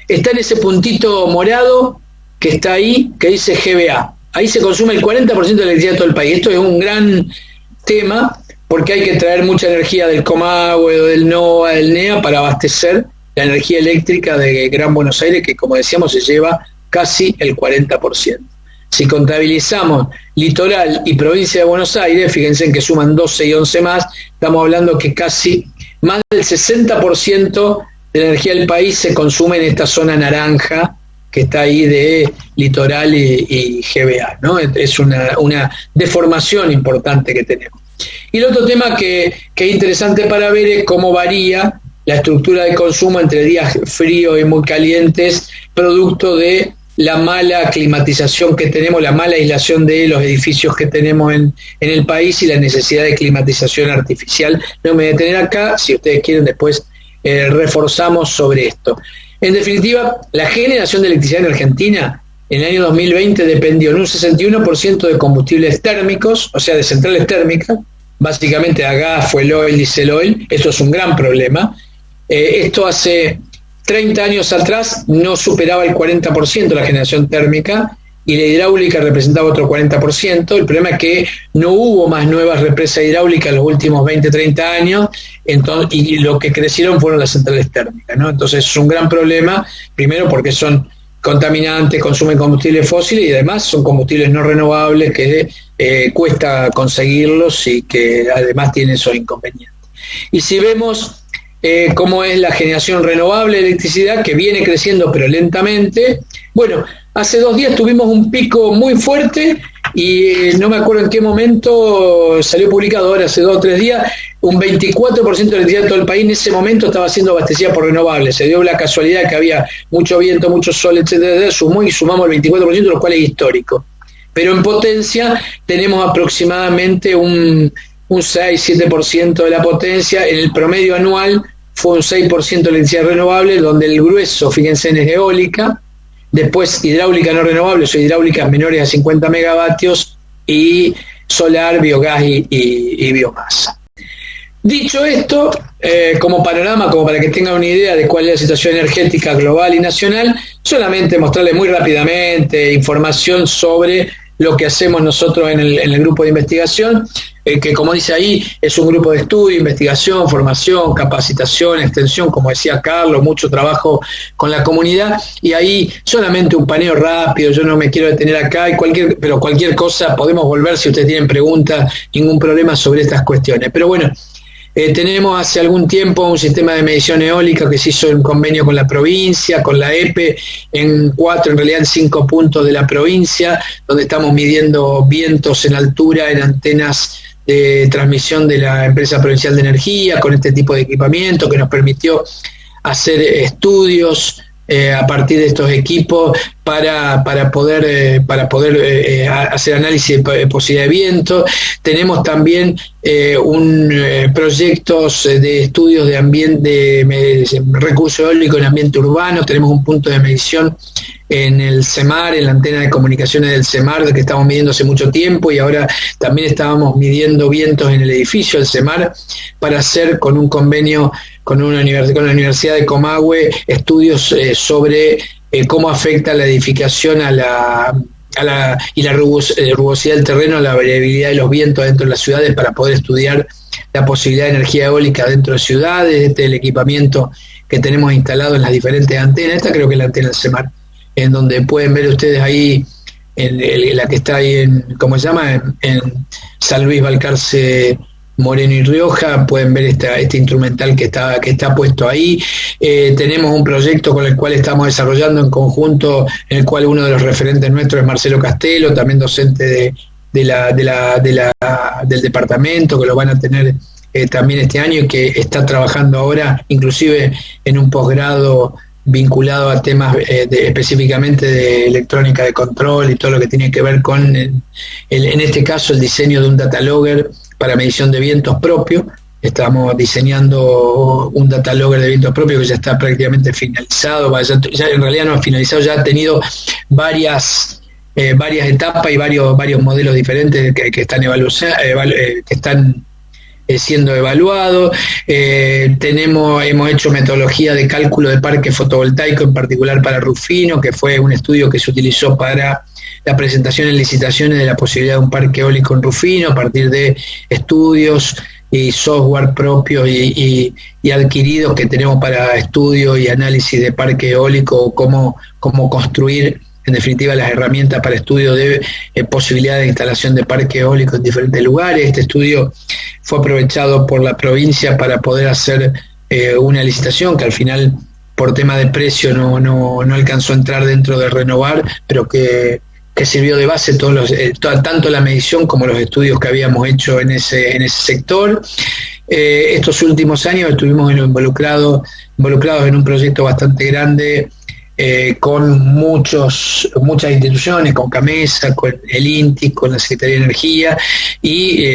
está en ese puntito morado que está ahí, que dice GBA. Ahí se consume el 40% de la electricidad de todo el país. Esto es un gran tema porque hay que traer mucha energía del Comahue, del NOA, del NEA para abastecer la energía eléctrica de Gran Buenos Aires, que como decíamos se lleva casi el 40%. Si contabilizamos litoral y provincia de Buenos Aires, fíjense en que suman 12 y 11 más, estamos hablando que casi más del 60% de la energía del país se consume en esta zona naranja que está ahí de litoral y GBA, ¿no? Es una deformación importante que tenemos. Y el otro tema que es interesante para ver es cómo varía la estructura de consumo entre días fríos y muy calientes, producto de la mala climatización que tenemos, la mala aislación de los edificios que tenemos en el país y la necesidad de climatización artificial. No me voy a detener acá, si ustedes quieren después reforzamos sobre esto. En definitiva, la generación de electricidad en Argentina en el año 2020 dependió en un 61% de combustibles térmicos, o sea, de centrales térmicas, básicamente a gas, fuel oil, diesel oil. Esto es un gran problema. Esto hace 30 años atrás no superaba el 40% la generación térmica y la hidráulica representaba otro 40%. El problema es que no hubo más nuevas represas hidráulicas en los últimos 20, 30 años, y lo que crecieron fueron las centrales térmicas, ¿no? Entonces es un gran problema, primero porque son contaminantes, consumen combustibles fósiles y además son combustibles no renovables que cuesta conseguirlos y que además tienen esos inconvenientes. Y si vemos cómo es la generación renovable de electricidad, que viene creciendo pero lentamente, bueno, hace 2 días tuvimos un pico muy fuerte y no me acuerdo en qué momento salió publicado, ahora hace 2 o 3 días, un 24% de la electricidad de todo el país en ese momento estaba siendo abastecida por renovables. Se dio la casualidad que había mucho viento, mucho sol, etcétera, sumamos el 24%, lo cual es histórico. Pero en potencia tenemos aproximadamente un 6-7% de la potencia. En el promedio anual fue un 6% de electricidad renovable, donde el grueso, fíjense, es eólica, después hidráulica no renovable, o hidráulicas menores a 50 megavatios, y solar, biogás y biomasa. Dicho esto, como panorama, como para que tengan una idea de cuál es la situación energética global y nacional, solamente mostrarles muy rápidamente información sobre lo que hacemos nosotros en el grupo de investigación, que como dice ahí, es un grupo de estudio, investigación, formación, capacitación, extensión, como decía Carlos, mucho trabajo con la comunidad, y ahí solamente un paneo rápido, yo no me quiero detener acá, pero cualquier cosa podemos volver si ustedes tienen preguntas, ningún problema sobre estas cuestiones. Pero bueno, tenemos hace algún tiempo un sistema de medición eólica que se hizo en convenio con la provincia, con la EPE, en 5 puntos de la provincia, donde estamos midiendo vientos en altura en antenas de transmisión de la empresa provincial de energía, con este tipo de equipamiento que nos permitió hacer estudios a partir de estos equipos para poder hacer análisis de posibilidad de viento. Tenemos también proyectos de estudios de ambiente, de recurso eólico en ambiente urbano. Tenemos un punto de medición en el CEMAR, en la antena de comunicaciones del CEMAR, que estamos midiendo hace mucho tiempo, y ahora también estábamos midiendo vientos en el edificio del CEMAR para hacer, con un convenio con la Universidad de Comahue, estudios sobre cómo afecta la edificación y la rugosidad del terreno, la variabilidad de los vientos dentro de las ciudades, para poder estudiar la posibilidad de energía eólica dentro de ciudades, el equipamiento que tenemos instalado en las diferentes antenas. Esta creo que es la antena del CEMAR, en donde pueden ver ustedes ahí, en la que está ahí en San Luis, Balcarce, Moreno y Rioja, pueden ver este instrumental que está puesto ahí. Tenemos un proyecto con el cual estamos desarrollando en conjunto, en el cual uno de los referentes nuestros es Marcelo Castelo, también docente del departamento, que lo van a tener también este año, y que está trabajando ahora inclusive en un posgrado vinculado a temas específicamente de electrónica de control y todo lo que tiene que ver con, en este caso, el diseño de un data logger para medición de vientos propio. Estamos diseñando un data logger de vientos propio que ya está prácticamente finalizado, ya en realidad no ha finalizado, ya ha tenido varias etapas y varios modelos diferentes que están siendo evaluados. Hemos hecho metodología de cálculo de parque fotovoltaico, en particular para Rufino, que fue un estudio que se utilizó para la presentación en licitaciones de la posibilidad de un parque eólico en Rufino, a partir de estudios y software propios y adquiridos que tenemos para estudio y análisis de parque eólico, cómo construir en definitiva las herramientas para estudio de posibilidad de instalación de parque eólico en diferentes lugares. Este estudio fue aprovechado por la provincia para poder hacer una licitación que al final, por tema de precio, no alcanzó a entrar dentro de Renovar, pero que sirvió de base tanto la medición como los estudios que habíamos hecho en ese sector. Estos últimos años estuvimos involucrados en un proyecto bastante grande, con muchas instituciones, con CAMESA, con el INTI, con la Secretaría de Energía, y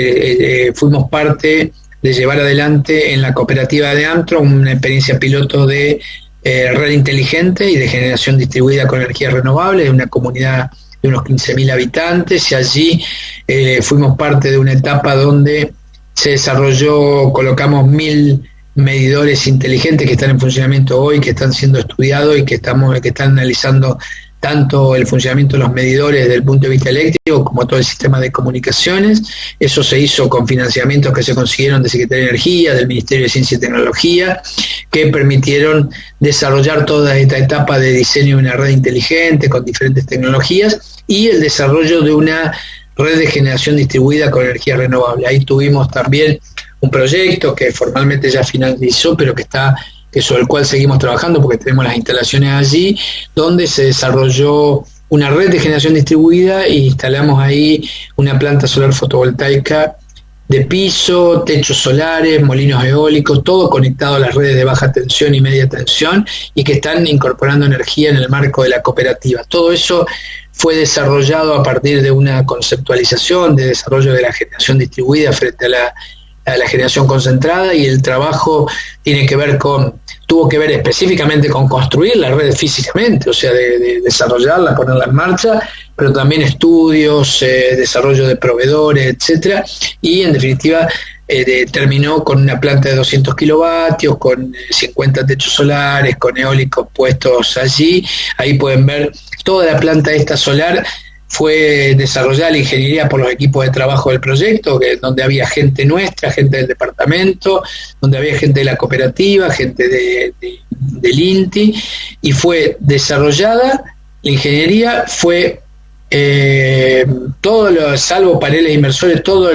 fuimos parte de llevar adelante en la cooperativa de Antro una experiencia piloto de red inteligente y de generación distribuida con energías renovables, de una comunidad de unos 15.000 habitantes, y allí fuimos parte de una etapa donde se desarrolló, colocamos 1.000 medidores inteligentes que están en funcionamiento hoy, que están siendo estudiados y que están analizando tanto el funcionamiento de los medidores desde el punto de vista eléctrico como todo el sistema de comunicaciones. Eso se hizo con financiamientos que se consiguieron de Secretaría de Energía, del Ministerio de Ciencia y Tecnología, que permitieron desarrollar toda esta etapa de diseño de una red inteligente con diferentes tecnologías y el desarrollo de una red de generación distribuida con energía renovable. Ahí tuvimos también un proyecto que formalmente ya finalizó, pero que sobre el cual seguimos trabajando porque tenemos las instalaciones allí, donde se desarrolló una red de generación distribuida e instalamos ahí una planta solar fotovoltaica de piso, techos solares, molinos eólicos, todo conectado a las redes de baja tensión y media tensión, y que están incorporando energía en el marco de la cooperativa. Todo eso fue desarrollado a partir de una conceptualización de desarrollo de la generación distribuida frente a la a la generación concentrada, y el trabajo tuvo que ver específicamente con construir la red físicamente, o sea, de desarrollarla, ponerla en marcha, pero también estudios, desarrollo de proveedores, etcétera, y en definitiva terminó con una planta de 200 kilovatios, con 50 techos solares, con eólicos puestos allí. Ahí pueden ver toda la planta esta solar. Fue desarrollada la ingeniería por los equipos de trabajo del proyecto, donde había gente nuestra, gente del departamento, donde había gente de la cooperativa, gente del INTI, y fue desarrollada, la ingeniería fue salvo paneles inversores, todo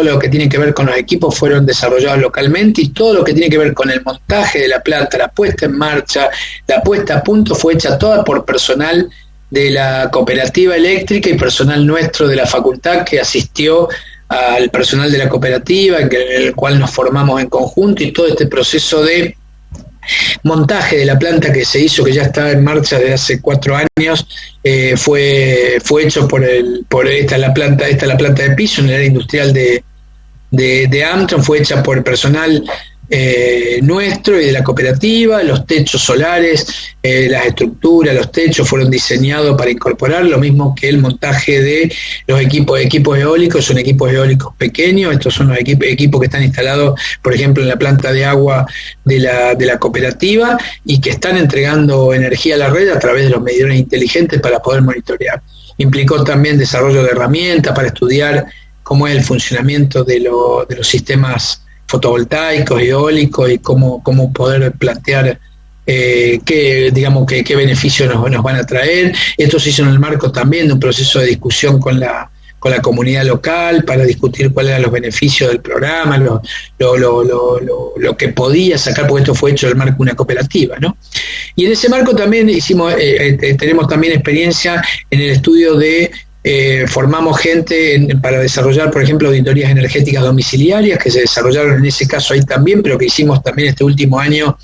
lo que tiene que ver con los equipos fueron desarrollados localmente, y todo lo que tiene que ver con el montaje de la planta, la puesta en marcha, la puesta a punto, fue hecha toda por personal de la cooperativa eléctrica y personal nuestro de la facultad que asistió al personal de la cooperativa, en el cual nos formamos en conjunto, y todo este proceso de montaje de la planta que se hizo, que ya estaba en marcha desde hace 4 años, fue hecho esta es la planta de piso en el área industrial de Amtron, fue hecha por el personal nuestro y de la cooperativa. Los techos solares, las estructuras, los techos fueron diseñados para incorporar, lo mismo que el montaje de los equipos eólicos. Son equipos eólicos pequeños, estos son los equipos que están instalados, por ejemplo, en la planta de agua de la cooperativa, y que están entregando energía a la red a través de los medidores inteligentes para poder monitorear. Implicó también desarrollo de herramientas para estudiar cómo es el funcionamiento de los sistemas fotovoltaicos, eólicos, y cómo poder plantear qué beneficios nos van a traer. Esto se hizo en el marco también de un proceso de discusión con la comunidad local para discutir cuáles eran los beneficios del programa, lo que podía sacar, porque esto fue hecho en el marco de una cooperativa, ¿no? Y en ese marco también tenemos también experiencia en el estudio de formamos gente para desarrollar, por ejemplo, auditorías energéticas domiciliarias, que se desarrollaron en ese caso ahí también, pero que hicimos también este último año.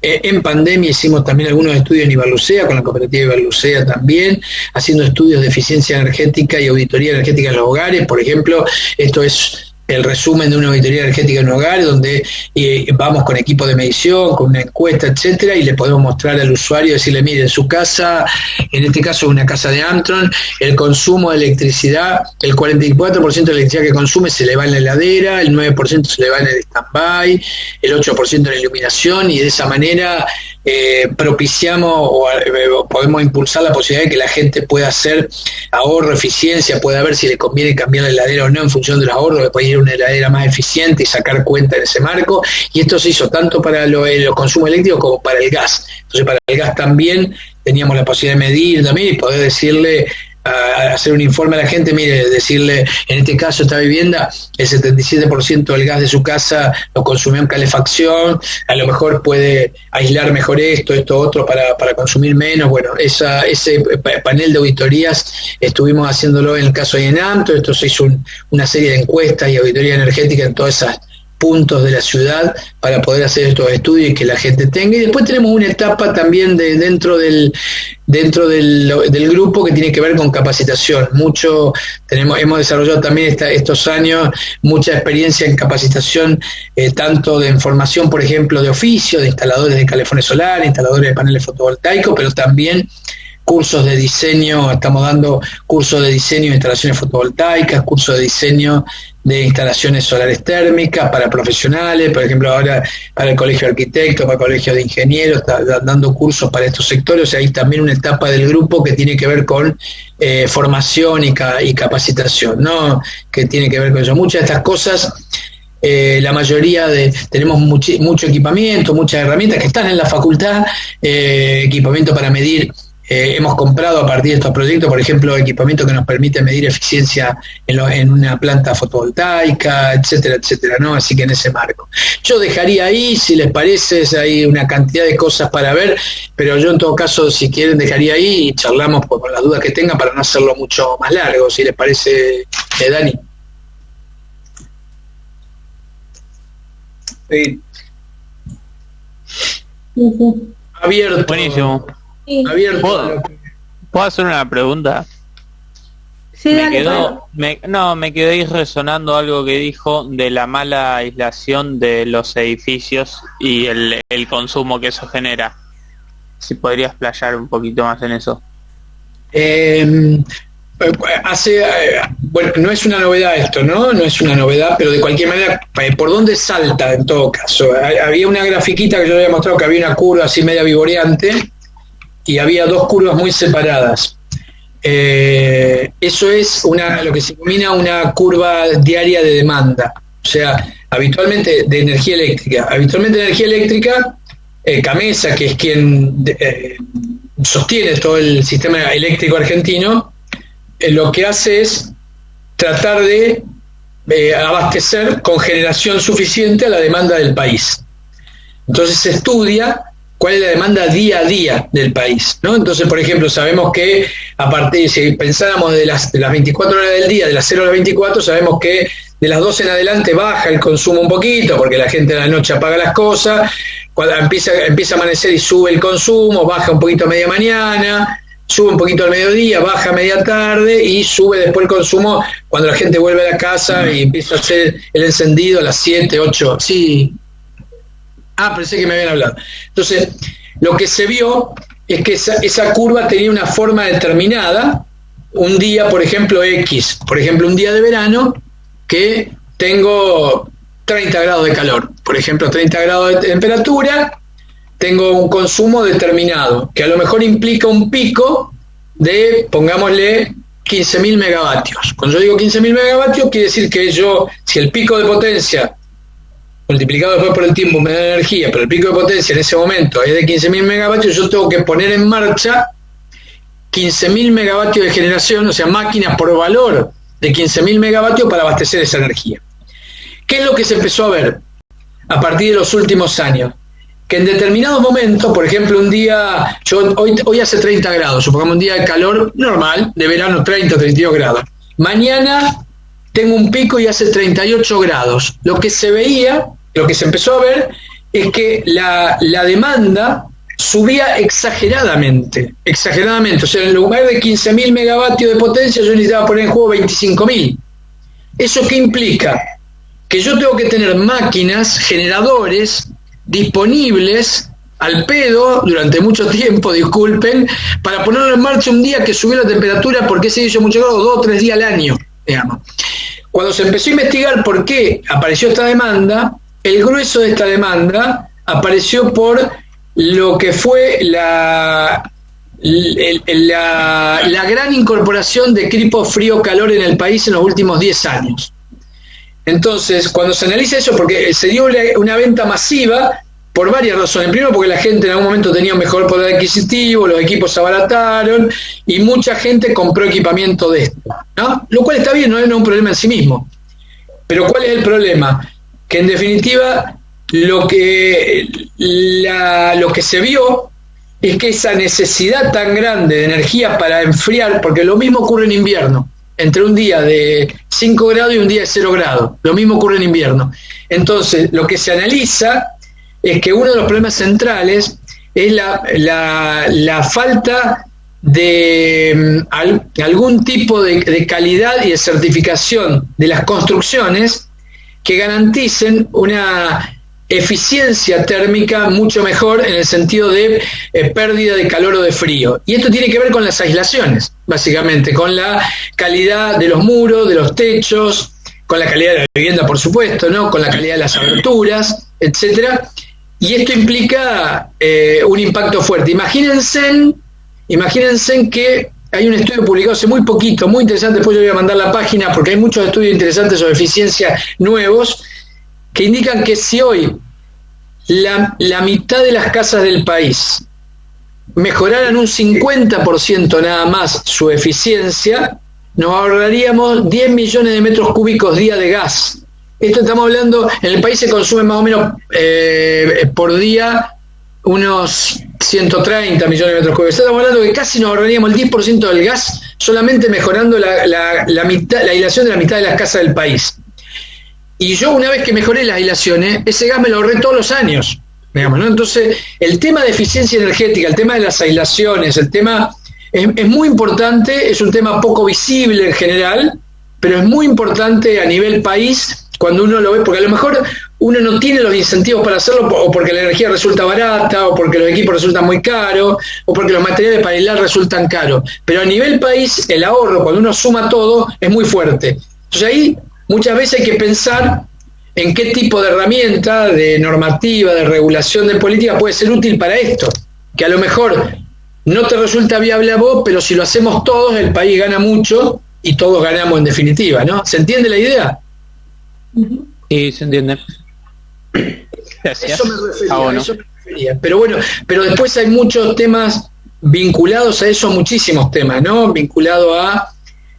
En pandemia hicimos también algunos estudios en Ibarlucea, con la cooperativa Ibarlucea también, haciendo estudios de eficiencia energética y auditoría energética en los hogares. Por ejemplo, esto es el resumen de una auditoría energética en un hogar, donde vamos con equipo de medición, con una encuesta, etcétera, y le podemos mostrar al usuario, decirle, mire, en su casa, en este caso una casa de Amtron, el consumo de electricidad, el 44% de electricidad que consume se le va en la heladera, el 9% se le va en el stand-by, el 8% en la iluminación, y de esa manera propiciamos o podemos impulsar la posibilidad de que la gente pueda hacer ahorro, eficiencia, pueda ver si le conviene cambiar la heladera o no en función de los ahorros, le puede ir a una heladera más eficiente y sacar cuenta en ese marco. Y esto se hizo tanto para los consumos eléctricos como para el gas. Entonces, para el gas también teníamos la posibilidad de medir también y poder decirle, hacer un informe a la gente, mire, decirle, en este caso esta vivienda, el 77% del gas de su casa lo consumió en calefacción, a lo mejor puede aislar mejor esto, otro para consumir menos. Bueno, ese panel de auditorías estuvimos haciéndolo en el caso de Enamto. Esto se hizo una serie de encuestas y auditoría energética en todas esas puntos de la ciudad para poder hacer estos estudios y que la gente tenga. Y después tenemos una etapa también dentro del grupo que tiene que ver con capacitación. Hemos desarrollado también estos años mucha experiencia en capacitación, tanto de formación, por ejemplo, de oficio, de instaladores de calefones solares, instaladores de paneles fotovoltaicos, pero también cursos de diseño. Estamos dando cursos de diseño de instalaciones fotovoltaicas, cursos de diseño de instalaciones solares térmicas para profesionales, por ejemplo, ahora para el Colegio de Arquitectos, para el Colegio de Ingenieros, está dando cursos para estos sectores. O sea, hay también una etapa del grupo que tiene que ver con formación y capacitación, ¿no? Que tiene que ver con eso. Muchas de estas cosas, la mayoría tenemos mucho equipamiento, muchas herramientas que están en la facultad, equipamiento para medir. Hemos comprado a partir de estos proyectos, por ejemplo, equipamiento que nos permite medir eficiencia en una planta fotovoltaica, etcétera, etcétera, ¿no? Así que en ese marco. Yo dejaría ahí, si les parece, hay una cantidad de cosas para ver, pero yo en todo caso, si quieren, dejaría ahí y charlamos con las dudas que tengan para no hacerlo mucho más largo, si les parece, Dani. Sí. Abierto. Buenísimo. Abierto. ¿Puedo hacer una pregunta? Sí, me quedó ahí resonando algo que dijo de la mala aislación de los edificios y el consumo que eso genera. Si podrías playar un poquito más en eso. Bueno, no es una novedad esto, ¿no? No es una novedad, pero de cualquier manera, ¿por dónde salta en todo caso? Había una grafiquita que yo había mostrado que había una curva así media vivoreante y había dos curvas muy separadas. Eso es lo que se denomina una curva diaria de demanda, o sea, habitualmente de energía eléctrica. Habitualmente de energía eléctrica, Camesa, que es quien sostiene todo el sistema eléctrico argentino, lo que hace es tratar de abastecer con generación suficiente a la demanda del país. Entonces se estudia cuál es la demanda día a día del país, ¿no? Entonces, por ejemplo, sabemos que a partir, si pensáramos de las 24 horas del día, de las 0 a las 24, sabemos que de las 12 en adelante baja el consumo un poquito, porque la gente a la noche apaga las cosas, cuando empieza a amanecer y sube el consumo, baja un poquito a media mañana, sube un poquito al mediodía, baja a media tarde y sube después el consumo cuando la gente vuelve a la casa y empieza a hacer el encendido a las 7, 8, sí. Pensé que me habían hablado. Entonces, lo que se vio es que esa curva tenía una forma determinada. Un día, por ejemplo, X, por ejemplo, un día de verano, que tengo 30 grados de calor, por ejemplo, 30 grados de temperatura, tengo un consumo determinado, que a lo mejor implica un pico de, pongámosle, 15.000 megavatios. Cuando yo digo 15.000 megavatios, quiere decir que si el pico de potencia multiplicado después por el tiempo me da energía, pero el pico de potencia en ese momento es de 15.000 megavatios, yo tengo que poner en marcha 15.000 megavatios de generación, o sea, máquinas por valor de 15.000 megavatios para abastecer esa energía. ¿Qué es lo que se empezó a ver a partir de los últimos años? Que en determinados momentos, por ejemplo, un día, hoy hace 30 grados, supongamos un día de calor normal, de verano 30 o 32 grados. Mañana tengo un pico y hace 38 grados. Lo que se empezó a ver es que la demanda subía exageradamente. O sea, en lugar de 15.000 megavatios de potencia, yo necesitaba poner en juego 25.000. ¿Eso qué implica? Que yo tengo que tener máquinas, generadores disponibles al pedo durante mucho tiempo, disculpen, para ponerlo en marcha un día que subió la temperatura porque se hizo mucho calor, 2 o 3 días al año, digamos. Cuando se empezó a investigar por qué apareció esta demanda, el grueso de esta demanda apareció por lo que fue la gran incorporación de equipos frío-calor en el país en los últimos 10 años. Entonces, cuando se analiza eso, porque se dio una venta masiva por varias razones. Primero, porque la gente en algún momento tenía un mejor poder adquisitivo, los equipos se abarataron y mucha gente compró equipamiento de esto, ¿no? Lo cual está bien, no es un problema en sí mismo. Pero ¿cuál es el problema? Que en definitiva lo que se vio es que esa necesidad tan grande de energía para enfriar, porque lo mismo ocurre en invierno, entre un día de 5 grados y un día de 0 grados, lo mismo ocurre en invierno. Entonces, lo que se analiza es que uno de los problemas centrales es la falta de algún tipo de calidad y de certificación de las construcciones que garanticen una eficiencia térmica mucho mejor en el sentido de pérdida de calor o de frío. Y esto tiene que ver con las aislaciones, básicamente, con la calidad de los muros, de los techos, con la calidad de la vivienda, por supuesto, ¿no? Con la calidad de las aberturas, etcétera. Y esto implica un impacto fuerte. Imagínense que hay un estudio publicado hace muy poquito, muy interesante, después yo voy a mandar la página porque hay muchos estudios interesantes sobre eficiencia nuevos, que indican que si hoy la mitad de las casas del país mejoraran un 50% nada más su eficiencia, nos ahorraríamos 10 millones de metros cúbicos día de gas. Esto estamos hablando, en el país se consume más o menos por día unos 130 millones de metros cúbicos. Estamos hablando que casi nos ahorraríamos el 10% del gas solamente mejorando la aislación de la mitad de las casas del país. Y yo, una vez que mejoré las aislaciones, ese gas me lo ahorré todos los años, digamos, ¿no? Entonces, el tema de eficiencia energética, el tema de las aislaciones, el tema es muy importante, es un tema poco visible en general, pero es muy importante a nivel país cuando uno lo ve, porque a lo mejor uno no tiene los incentivos para hacerlo, o porque la energía resulta barata, o porque los equipos resultan muy caros, o porque los materiales para aislar resultan caros. Pero a nivel país, el ahorro, cuando uno suma todo, es muy fuerte. Entonces ahí muchas veces hay que pensar en qué tipo de herramienta, de normativa, de regulación de política puede ser útil para esto, que a lo mejor no te resulta viable a vos, pero si lo hacemos todos, el país gana mucho y todos ganamos en definitiva, ¿no? ¿Se entiende la idea? Sí, se entiende. Gracias. Eso me refería. Pero bueno, pero después hay muchos temas vinculados a eso, muchísimos temas, ¿no? Vinculado a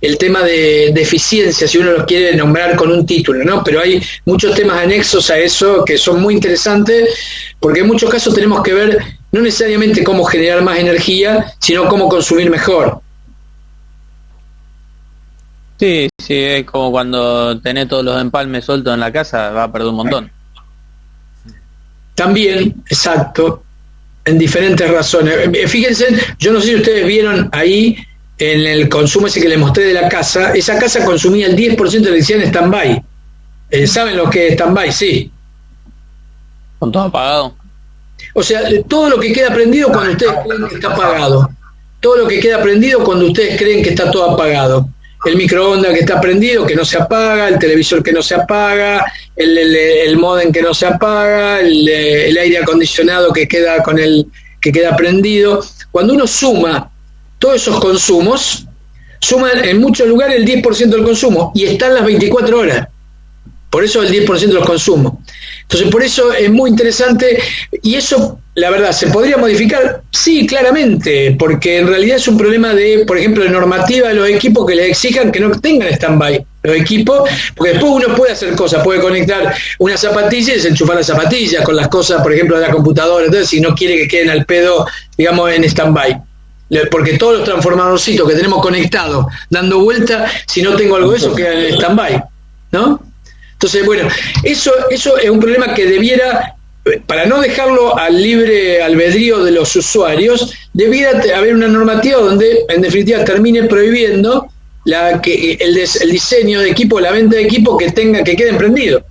el tema de eficiencia, si uno los quiere nombrar con un título, ¿no? Pero hay muchos temas anexos a eso que son muy interesantes, porque en muchos casos tenemos que ver no necesariamente cómo generar más energía, sino cómo consumir mejor. Sí, es como cuando tenés todos los empalmes sueltos en la casa, va a perder un montón. También, exacto, en diferentes razones. Fíjense, yo no sé si ustedes vieron ahí en el consumo ese que les mostré de la casa, esa casa consumía el 10% de electricidad en stand-by. ¿Saben lo que es stand-by? Sí. ¿Con todo apagado? O sea, todo lo que queda prendido cuando ustedes creen que está apagado. Todo lo que queda prendido cuando ustedes creen que está todo apagado. El microondas que está prendido, que no se apaga, el televisor que no se apaga, el módem que no se apaga, el aire acondicionado que queda prendido. Cuando uno suma todos esos consumos, suman en muchos lugares el 10% del consumo y están las 24 horas. Por eso el 10% de los consumos. Entonces, por eso es muy interesante, y eso, la verdad, ¿se podría modificar? Sí, claramente, porque en realidad es un problema de, por ejemplo, de normativa de los equipos que les exijan que no tengan stand-by los equipos, porque después uno puede hacer cosas, puede conectar una zapatilla y desenchufar la zapatilla con las cosas, por ejemplo, de la computadora, entonces si no quiere que queden al pedo, digamos, en stand-by. Porque todos los transformadorcitos que tenemos conectados, dando vuelta, si no tengo algo de eso, quedan en stand-by, ¿no? Entonces, bueno, eso es un problema que debiera, para no dejarlo al libre albedrío de los usuarios, debiera haber una normativa donde, en definitiva, termine prohibiendo el diseño de equipo, la venta de equipo que queden prendidos.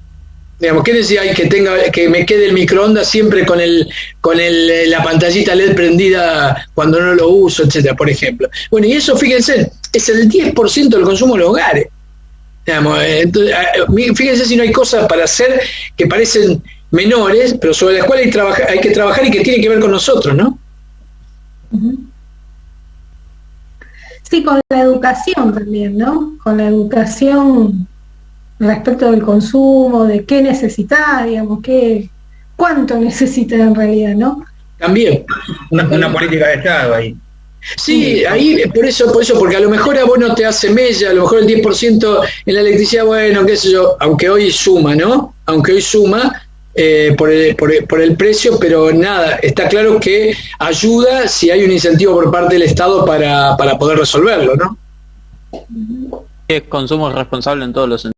Digamos, ¿qué necesidad hay que me quede el microondas siempre con la pantallita LED prendida cuando no lo uso, etcétera, por ejemplo? Bueno, y eso, fíjense, es el 10% del consumo de los hogares. Digamos, entonces, fíjense si no hay cosas para hacer que parecen menores, pero sobre las cuales hay que trabajar y que tienen que ver con nosotros, ¿no? Sí, con la educación también, ¿no? Con la educación respecto del consumo, de qué necesita, digamos, cuánto necesita en realidad, ¿no? También. Una política de Estado ahí. Sí, ahí por eso, porque a lo mejor a vos no te hace mella, a lo mejor el 10% en la electricidad, bueno, qué sé yo, aunque hoy suma, ¿no? Aunque hoy suma por el precio, pero nada, está claro que ayuda si hay un incentivo por parte del Estado para poder resolverlo, ¿no? Es consumo responsable en todos los sentidos.